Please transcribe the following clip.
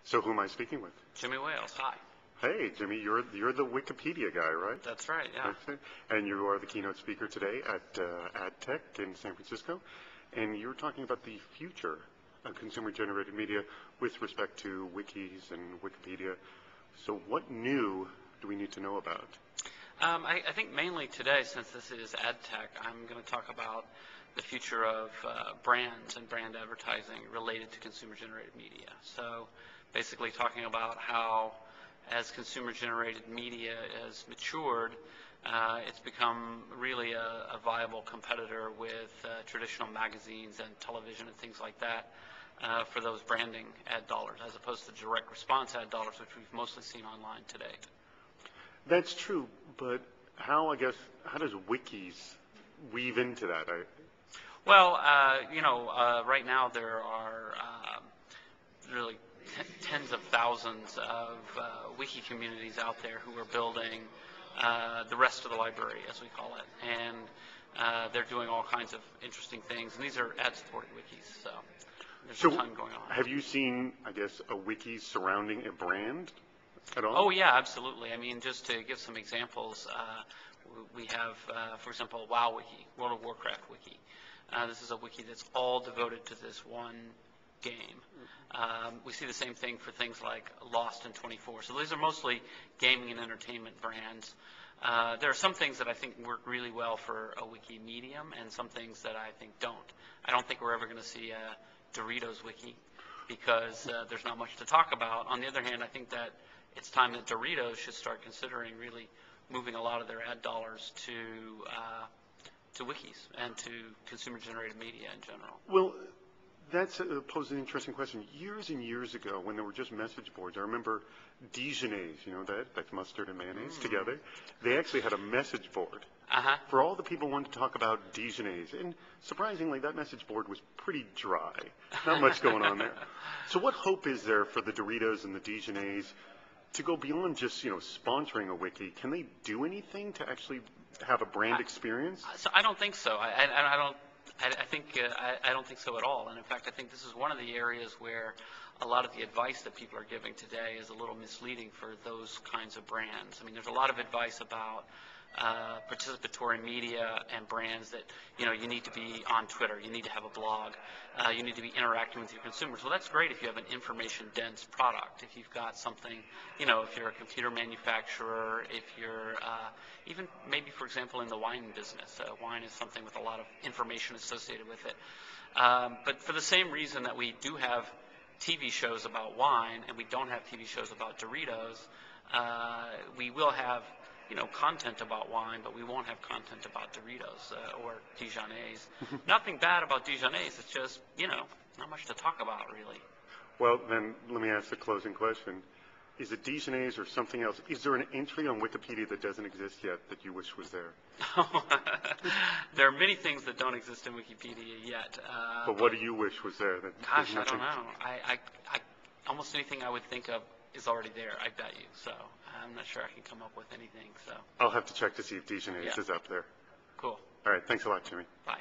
So who am I speaking with? Jimmy Wales, hi. Hey, Jimmy, you're the Wikipedia guy, right? That's right, yeah. That's it. And you are the keynote speaker today at AdTech in San Francisco. And you were talking about the future of consumer-generated media with respect to wikis and Wikipedia. So what new do we need to know about? I think mainly today, since this is AdTech, I'm going to talk about the future of brands and brand advertising related to consumer-generated media. So basically talking about how, as consumer-generated media has matured, it's become really a viable competitor with traditional magazines and television and things like that for those branding ad dollars, as opposed to direct response ad dollars, which we've mostly seen online today. That's true, but how does wikis weave into that? Well, right now there are really tens of thousands of wiki communities out there who are building the rest of the library, as we call it, and they're doing all kinds of interesting things, and these are ad-supported wikis, so there's a ton going on. Have you seen, a wiki surrounding a brand at all? Oh, yeah, absolutely. I mean, just to give some examples, we have, for example, WoW Wiki, World of Warcraft Wiki. This is a wiki that's all devoted to this one game. We see the same thing for things like Lost and 24. So these are mostly gaming and entertainment brands. There are some things that I think work really well for a wiki medium and some things that I think don't. I don't think we're ever going to see a Doritos wiki because there's not much to talk about. On the other hand, I think that it's time that Doritos should start considering really moving a lot of their ad dollars to wikis and to consumer-generated media in general. Well, that's poses an interesting question. Years and years ago, when there were just message boards, I remember Dijonnaise, that's mustard and mayonnaise together. They actually had a message board for all the people who wanted to talk about Dijonnaise. And surprisingly, that message board was pretty dry. Not much going on there. So what hope is there for the Doritos and the Dijonnaise to go beyond just, sponsoring a wiki? Can they do anything to actually have a brand experience? So I don't think so. I don't think so at all. And in fact, I think this is one of the areas where a lot of the advice that people are giving today is a little misleading for those kinds of brands. I mean, there's a lot of advice about participatory media and brands that, you need to be on Twitter, you need to have a blog, you need to be interacting with your consumers. Well, that's great if you have an information-dense product. If you've got something, if you're a computer manufacturer, if you're even maybe, for example, in the wine business. Wine is something with a lot of information associated with it. But for the same reason that we do have TV shows about wine and we don't have TV shows about Doritos, we will have content about wine, but we won't have content about Doritos or Dijonnaise. Nothing bad about Dijonnaise. It's just, not much to talk about, really. Well, then let me ask the closing question. Is it Dijonnaise or something else? Is there an entry on Wikipedia that doesn't exist yet that you wish was there? There are many things that don't exist in Wikipedia yet. But what do you wish was there? Gosh, I don't know. I almost anything I would think of is already there, I bet you. So I'm not sure I can come up with anything. So I'll have to check to see if Dijonnaise is up there. Cool. All right. Thanks a lot, Jimmy. Bye.